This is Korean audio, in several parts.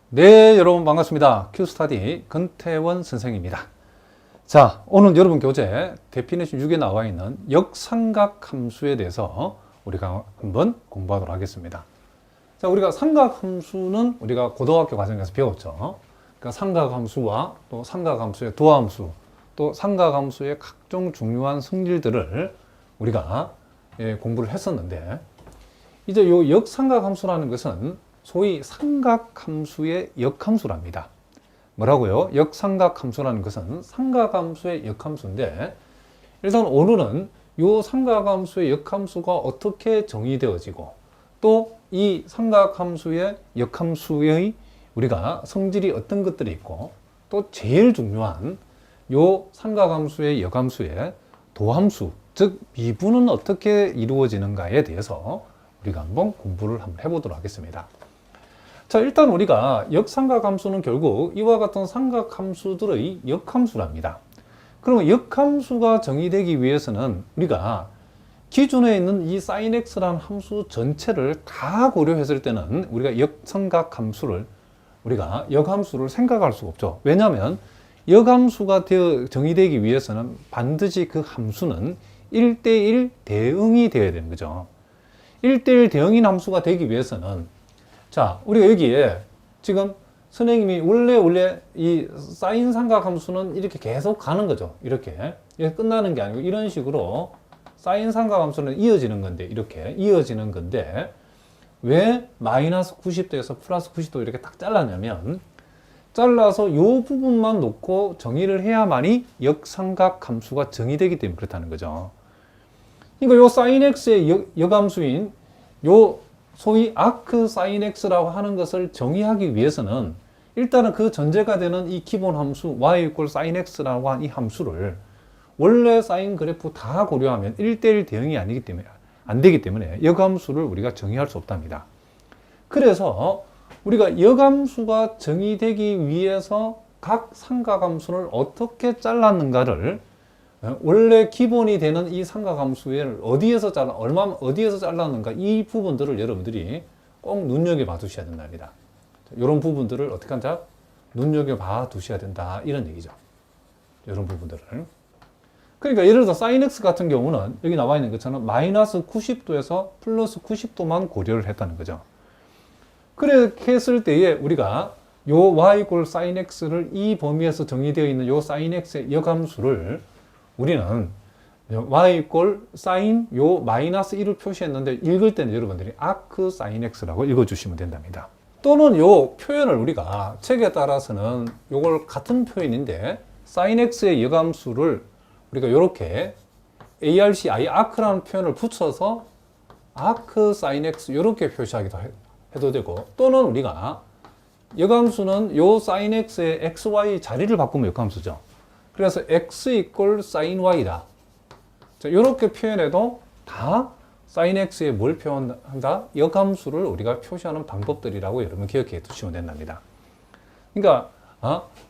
네, 여러분 반갑습니다. 큐스타디 근태원 선생입니다. 자, 오늘 여러분 교재 데피니션 6에 나와 있는 역삼각 함수에 대해서 우리가 한번 공부하도록 하겠습니다. 자, 우리가 삼각 함수는 우리가 고등학교 과정에서 배웠죠. 그러니까 삼각 함수와 또 삼각 함수의 도함수, 또 삼각 함수의 각종 중요한 성질들을 우리가 공부를 했었는데, 이제 이 역삼각 함수라는 것은 소위 삼각함수의 역함수랍니다. 뭐라고요? 역삼각함수라는 것은 삼각함수의 역함수인데, 일단 오늘은 이 삼각함수의 역함수가 어떻게 정의되어지고, 또 이 삼각함수의 역함수의 우리가 성질이 어떤 것들이 있고, 또 제일 중요한 이 삼각함수의 역함수의 도함수, 즉 미분은 어떻게 이루어지는가에 대해서 우리가 한번 공부를 한번 해보도록 하겠습니다. 자, 일단 우리가 역삼각함수는 결국 이와 같은 삼각함수들의 역함수랍니다. 그러면 역함수가 정의되기 위해서는 우리가 기존에 있는 이 sin x라는 함수 전체를 다 고려했을 때는 우리가 역삼각함수를 우리가 역함수를 생각할 수가 없죠. 왜냐하면 역함수가 정의되기 위해서는 반드시 그 함수는 1대1 대응이 되어야 되는 거죠. 1대1 대응인 함수가 되기 위해서는, 자, 우리가 여기에 지금 선생님이 원래 이 사인 삼각 함수는 이렇게 계속 가는 거죠. 이렇게 끝나는 게 아니고 이런 식으로 사인 삼각 함수는 이어지는 건데, 이렇게 이어지는 건데, 왜 마이너스 90도에서 플러스 90도 이렇게 딱 잘랐냐면, 잘라서 이 부분만 놓고 정의를 해야만이 역삼각 함수가 정의되기 때문에 그렇다는 거죠. 그러니까 요 sin x의 역함수인 요 소위 아크 sin x라고 하는 것을 정의하기 위해서는 일단은 그 전제가 되는 이 기본 함수 y = sin x라고 한 이 함수를 원래 사인 그래프 다 고려하면 1대1 대응이 안 되기 때문에 역함수를 우리가 정의할 수 없답니다. 그래서 우리가 역함수가 정의되기 위해서 각 삼각함수를 어떻게 잘랐는가를 원래 기본이 되는 이 삼각함수를 어디에서 잘랐는가, 이 부분들을 여러분들이 꼭 눈여겨봐 두셔야 된답니다. 이런 부분들을 어떻게 한다? 눈여겨봐 두셔야 된다, 이런 얘기죠. 이런 부분들을. 그러니까 예를 들어 sin x 같은 경우는 여기 나와 있는 것처럼 마이너스 90도에서 플러스 90도만 고려를 했다는 거죠. 그렇게 했을 때에 우리가 요 y = sin x를 이 범위에서 정의되어 있는 요 sin x의 역함수를 우리는 y = sin 요 마이너스 1을 표시했는데, 읽을 때는 여러분들이 arc sin x라고 읽어주시면 된답니다. 또는 요 표현을 우리가 책에 따라서는 요걸 같은 표현인데 sin x의 역함수를 우리가 이렇게 arc라는 표현을 붙여서 arc sin x 이렇게 표시하기도 해도 되고, 또는 우리가 역함수는 요 sin x의 xy 자리를 바꾸면 역함수죠. 그래서 x = sin y다. 자, 이렇게 표현해도 다 sin x에 뭘 표현한다? 역함수를 우리가 표시하는 방법들이라고 여러분 기억해 두시면 된답니다. 그러니까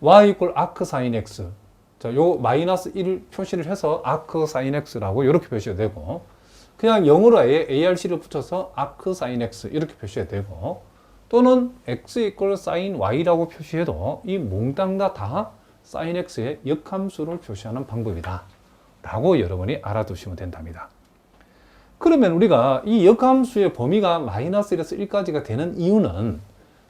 y = arc sin x. 자, 요 마이너스 1 표시를 해서 arc sin x라고 이렇게 표시가 되고, 그냥 영어로 아예 arc를 붙여서 arc sin x 이렇게 표시가 되고, 또는 x = sin y라고 표시해도 이 몽땅 다 sin x의 역함수를 표시하는 방법이다 라고 여러분이 알아두시면 된답니다. 그러면 우리가 이 역함수의 범위가 마이너스 1에서 1까지가 되는 이유는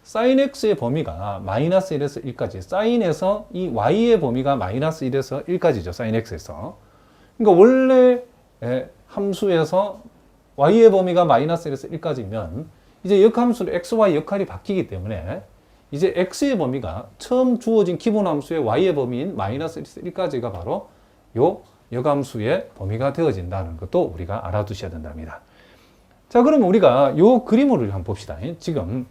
sin x의 범위가 마이너스 1에서 1까지, sin에서 이 y의 범위가 마이너스 1에서 1까지죠. sin x에서. 그러니까 원래 함수에서 y의 범위가 마이너스 1에서 1까지면 이제 역함수로 xy 역할이 바뀌기 때문에 이제 x의 범위가 처음 주어진 기본 함수의 y의 범위인 마이너스 1에서 1까지가 바로 요 역함수의 범위가 되어진다는 것도 우리가 알아두셔야 된답니다. 자, 그러면 우리가 요 그림을 한번 봅시다. 지금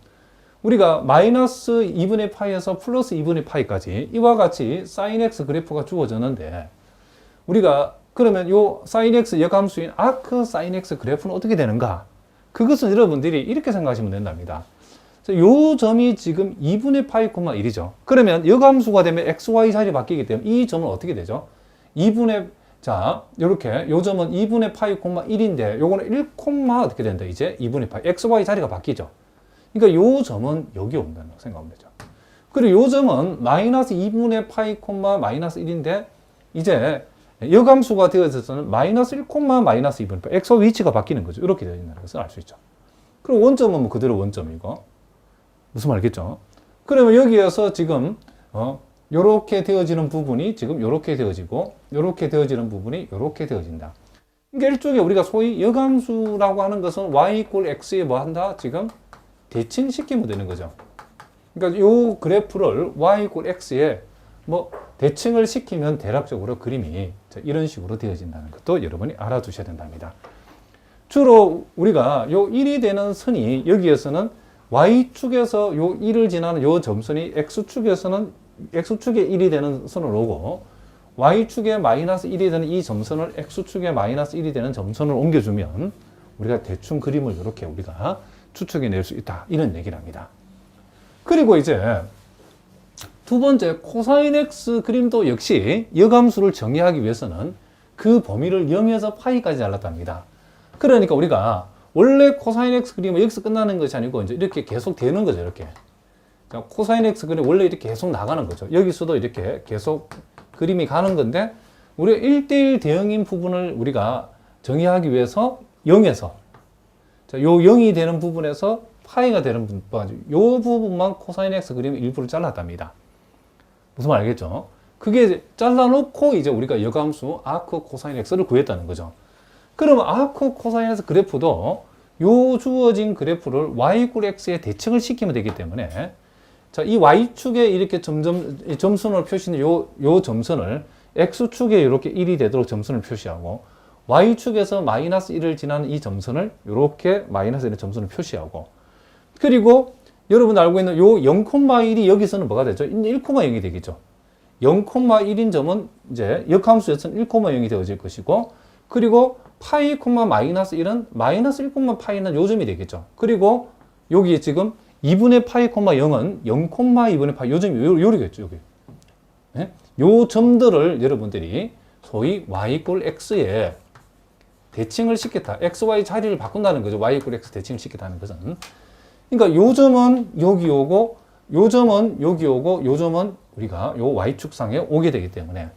우리가 마이너스 2분의 파이에서 플러스 2분의 파이까지 이와 같이 sin x 그래프가 주어졌는데, 우리가 그러면 요 sin x 역함수인 arc sin x 그래프는 어떻게 되는가? 그것은 여러분들이 이렇게 생각하시면 된답니다. 요 점이 지금 2분의 파이, 1이죠. 그러면 역함수가 되면 xy 자리 바뀌기 때문에 이 점은 어떻게 되죠? 자, 요렇게 요 점은 2분의 파이, 1인데 요거는 1, 어떻게 된다? 이제 2분의 파이, xy 자리가 바뀌죠. 그러니까 요 점은 여기 온다고 생각하면 되죠. 그리고 요 점은 마이너스 2분의 파이 콤마 마이너스 1인데 이제 여감수가 되어져서는 마이너스 1 콤마 마이너스 2분의 파이 x와 위치가 바뀌는 거죠. 이렇게 되어 있다는 것을 알 수 있죠. 그리고 원점은 뭐 그대로 원점이고 무슨 말 알겠죠? 그러면 여기에서 지금 요렇게 되어지는 부분이 지금 요렇게 되어지고 요렇게 되어지는 부분이 요렇게 되어진다. 그러니까 일종의 우리가 소위 여감수라고 하는 것은 y 이퀄 x에 뭐 한다? 지금 대칭시키면 되는 거죠. 그러니까 요 그래프를 y 이퀄 x에 뭐 대칭을 시키면 대략적으로 그림이 이런 식으로 되어진다는 것도 여러분이 알아두셔야 된답니다. 주로 우리가 요 1이 되는 선이 여기에서는 y축에서 요 1을 지나는 요 점선이 x축에서는 x축에 1이 되는 선을 오고 y축에 마이너스 1이 되는 이 점선을 x축에 마이너스 1이 되는 점선을 옮겨주면 우리가 대충 그림을 이렇게 우리가 추측해 낼 수 있다. 이런 얘기를 합니다. 그리고 이제 두 번째 코사인 x 그림도 역시 여감수를 정의하기 위해서는 그 범위를 0에서 파이까지 잘랐답니다. 그러니까 우리가 원래 코사인 x 그림은 여기서 끝나는 것이 아니고 이제 이렇게 계속 되는 거죠. 이렇게. 코사인 x 그림 원래 이렇게 계속 나가는 거죠. 여기서도 이렇게 계속 그림이 가는 건데 우리가 1대1 대응인 부분을 우리가 정의하기 위해서 0에서 요 0이 되는 부분에서 파이가 되는 부분까지 요 부분만 코사인 x 그림을 일부러 잘랐답니다. 무슨 말 알겠죠? 그게 이제 잘라놓고 이제 우리가 여감수 아크 코사인 x를 구했다는 거죠. 그러면 아크 코사인 x 그래프도 요 주어진 그래프를 y 이퀄 x에 대칭을 시키면 되기 때문에 자, 이 y축에 이렇게 점점 점선을 표시는 요 점선을 x축에 이렇게 1이 되도록 점선을 표시하고 y축에서 마이너스 1을 지나는 이 점선을 이렇게 마이너스 1의 점선을 표시하고 그리고 여러분 알고 있는 요 0,1이 여기서는 뭐가 되죠? 1,0이 되겠죠. 0,1인 점은 이제 역함수에서는 1,0이 되어질 것이고 그리고 파이, 마이너스 1은 마이너스 1, 파이는 요 점이 되겠죠. 그리고 여기 지금 2분의 파이, 0은 0,2분의 파이, 요 점이 요리겠죠, 여기. 네? 요 점들을 여러분들이 소위 y 이퀄 x에 대칭을 시켰다. xy 자리를 바꾼다는 거죠. y 이퀄 x 대칭을 시켰다는 것은. 그러니까 요 점은 여기 오고, 요 점은 여기 오고, 요 점은 우리가 요 y축상에 오게 되기 때문에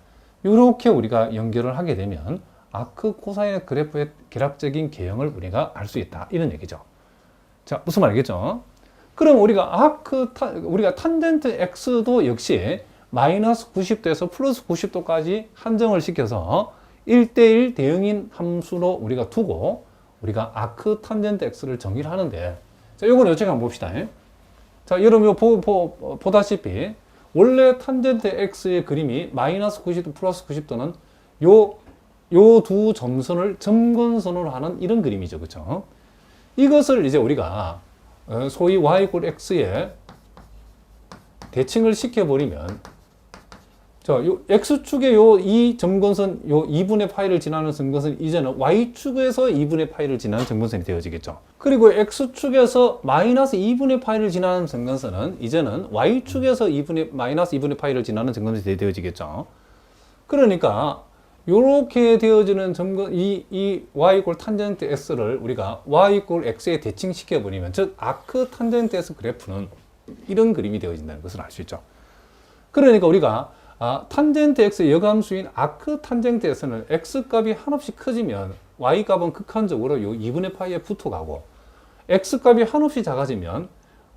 이렇게 우리가 연결을 하게 되면 아크 코사인 그래프의 계략적인 개형을 우리가 알 수 있다. 이런 얘기죠. 자, 무슨 말 알겠죠? 그럼 우리가 우리가 탄젠트 x도 역시 마이너스 90도에서 플러스 90도까지 한정을 시켜서 1대1 대응인 함수로 우리가 두고 우리가 아크 탄젠트 x를 정의를 하는데 자, 요거는 어떻게 한번 봅시다. 자, 여러분 보다시피 원래 탄젠트 x의 그림이 마이너스 90도 플러스 90도는 요 두 점선을 점근선으로 하는 이런 그림이죠. 그렇죠? 이것을 이제 우리가 소위 y 이퀄 x에 대칭을 시켜버리면 요 x축의 이 점근선 요 2분의 파이를 지나는 점근선이 이제는 y축에서 2분의 파이를 지나는 점근선이 되어지겠죠. 그리고 x축에서 마이너스 2분의 파이를 지나는 점근선은 이제는 y축에서 마이너스 2분의 파이를 지나는 점근선이 되어지겠죠. 그러니까 요렇게 되어지는 이 y 이퀄 탄젠트 x를 우리가 y 이퀄 x에 대칭시켜 버리면 즉 아크 탄젠트 x 그래프는 이런 그림이 되어진다는 것을 알 수 있죠. 그러니까 우리가 탄젠트 x의 여감수인 아크 탄젠트 x는 x 값이 한없이 커지면 y 값은 극한적으로 요 2분의 파이에 붙어가고 x 값이 한없이 작아지면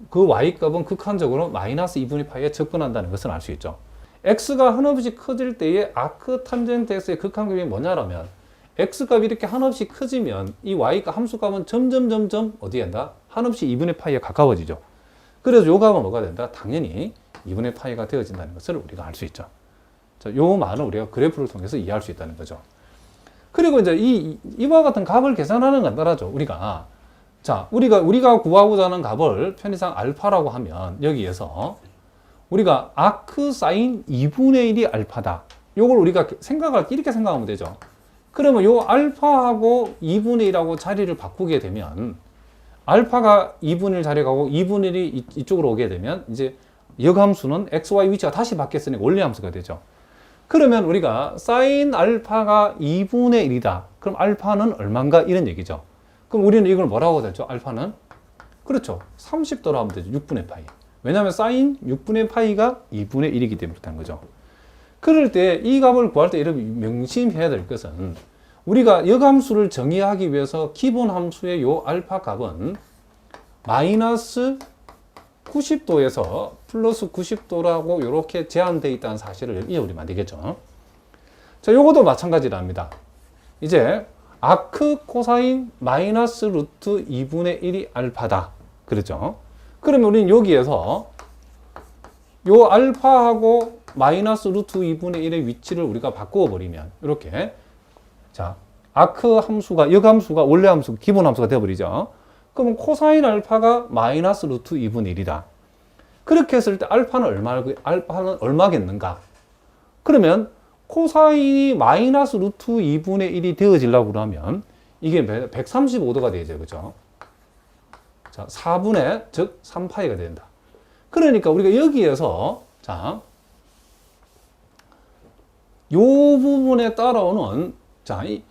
그 y 값은 극한적으로 마이너스 2분의 파이에 접근한다는 것을 알 수 있죠. x가 한없이 커질 때의 아크 탄젠트 x의 극한급이 뭐냐라면 x값이 이렇게 한없이 커지면 이 y값 함수값은 점점 어디에 한다? 한없이 2분의 파이에 가까워지죠. 그래서 요 값은 뭐가 된다? 당연히 2분의 파이가 되어진다는 것을 우리가 알 수 있죠. 자, 요 말은 우리가 그래프를 통해서 이해할 수 있다는 거죠. 그리고 이제 이와 같은 값을 계산하는 건 따라죠. 우리가 구하고자 하는 값을 편의상 알파라고 하면 여기에서 우리가 아크 사인 2분의 1이 알파다. 요걸 우리가 이렇게 생각하면 되죠. 그러면 요 알파하고 2분의 1하고 자리를 바꾸게 되면 알파가 2분의 1 자리 가고 2분의 1이 이쪽으로 오게 되면 이제 역함수는 xy 위치가 다시 바뀌었으니까 원리함수가 되죠. 그러면 우리가 사인 알파가 2분의 1이다. 그럼 알파는 얼마인가? 이런 얘기죠. 그럼 우리는 이걸 뭐라고 되죠? 알파는? 그렇죠. 30도로 하면 되죠. 6분의 파이. 왜냐하면 사인 6분의 파이가 2분의 1이기 때문에 그렇다는 거죠. 그럴 때 이 값을 구할 때 여러분 명심해야 될 것은 우리가 역함수를 정의하기 위해서 기본 함수의 요 알파 값은 마이너스 90도에서 플러스 90도라고 이렇게 제한되어 있다는 사실을 잊어버리면 안 되겠죠. 자, 요것도 마찬가지랍니다. 이제 아크 코사인 마이너스 루트 2분의 1이 알파다. 그렇죠? 그러면 우리는 여기에서 요 알파하고 마이너스 루트 2분의 1의 위치를 우리가 바꾸어 버리면 이렇게 자, 아크 함수가 역함수가 원래 함수 기본 함수가 되어 버리죠. 그러면 코사인 알파가 마이너스 루트 2분의 1이다. 그렇게 했을 때 알파는 얼마겠는가? 그러면 코사인이 마이너스 루트 2분의 1이 되어지려고 그러면 이게 135도가 되죠. 그죠? 자, 4분의, 즉 3파이가 된다. 그러니까 우리가 여기에서 자, 요 부분에 따라오는 자, 이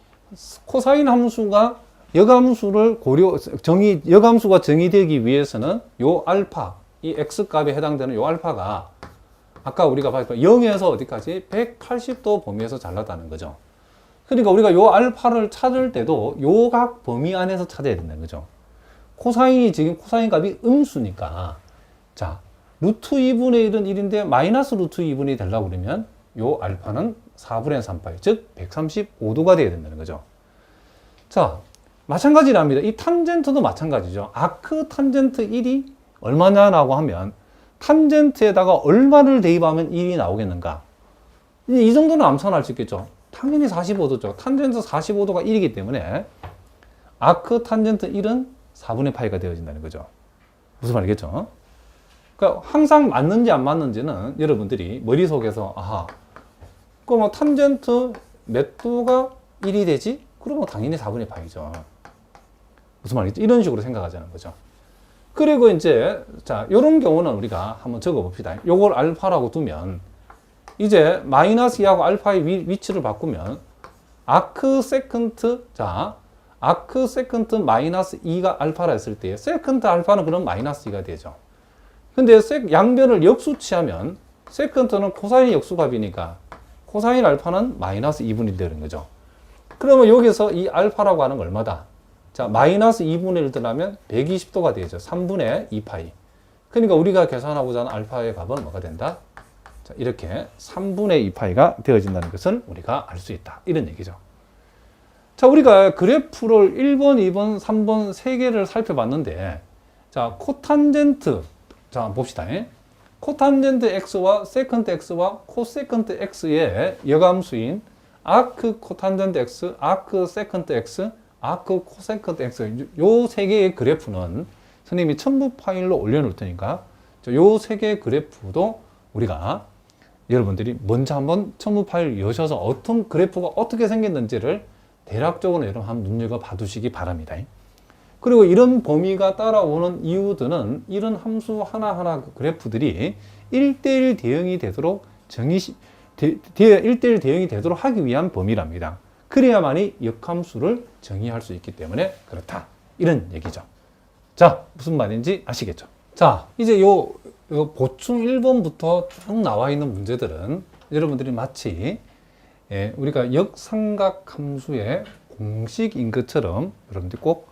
코사인 함수가 역함수를 역함수가 정의되기 위해서는 요 알파, 이 x값에 해당되는 요 알파가 아까 우리가 봤던 0에서 어디까지 180도 범위에서 잘랐다는 거죠. 그러니까 우리가 요 알파를 찾을 때도 요 각 범위 안에서 찾아야 된다는 거죠. 코사인이 지금 코사인 값이 음수니까 자, 루트 2분의 1은 1인데 마이너스 루트 2분의 1이 되려고 그러면 요 알파는 4분의 3파이, 즉 135도가 돼야 된다는 거죠. 자, 마찬가지랍니다. 이 탄젠트도 마찬가지죠. 아크 탄젠트 1이 얼마냐라고 하면 탄젠트에다가 얼마를 대입하면 1이 나오겠는가? 이 정도는 암산할 수 있겠죠. 당연히 45도죠. 탄젠트 45도가 1이기 때문에 아크 탄젠트 1은 4분의 파이가 되어진다는 거죠. 무슨 말이겠죠? 그러니까 항상 맞는지 안 맞는지는 여러분들이 머릿속에서 아하, 그럼 탄젠트 몇 도가 1이 되지? 그러면 당연히 4분의 파이죠. 무슨 말이겠죠? 이런 식으로 생각하자는 거죠. 그리고 이제 자, 요런 경우는 우리가 한번 적어 봅시다. 요걸 알파라고 두면 이제 마이너스 2하고 알파의 위치를 바꾸면 아크 세컨트 자, 아크 세컨트 마이너스 2가 알파라 했을 때 세컨트 알파는 그럼 마이너스 2가 되죠. 근데 양변을 역수치하면 세컨트는 코사인 역수값이니까 코사인 알파는 마이너스 2분의 1 되는 거죠. 그러면 여기서 이 알파라고 하는 건 얼마다? 자, 마이너스 2분의 1 들어가면 120도가 되죠. 3분의 2파이. 그러니까 우리가 계산하고자 하는 알파의 값은 뭐가 된다? 자, 이렇게 3분의 2파이가 되어진다는 것을 우리가 알 수 있다. 이런 얘기죠. 자, 우리가 그래프를 1번, 2번, 3번 3개를 살펴봤는데 자, 코탄젠트 자, 봅시다. 코탄젠트 x와 세컨트 x와 코세컨트 x의 역함수인 아크 코탄젠트 x, 아크 세컨트 x, 아크 코세컨트 x 요 세 개의 그래프는 선생님이 첨부 파일로 올려놓을 테니까 요 세 개의 그래프도 우리가 여러분들이 먼저 한번 첨부 파일 여셔서 어떤 그래프가 어떻게 생겼는지를 대략적으로 여러분 한번 눈여겨 봐두시기 바랍니다. 그리고 이런 범위가 따라오는 이유들은 이런 함수 하나하나 그래프들이 1대1 대응이 되도록 1대1 대응이 되도록 하기 위한 범위랍니다. 그래야만이 역함수를 정의할 수 있기 때문에 그렇다. 이런 얘기죠. 자, 무슨 말인지 아시겠죠? 자, 이제 요 보충 1번부터 쭉 나와 있는 문제들은 여러분들이 마치 우리가 역삼각 함수의 공식인 것처럼 여러분들이 꼭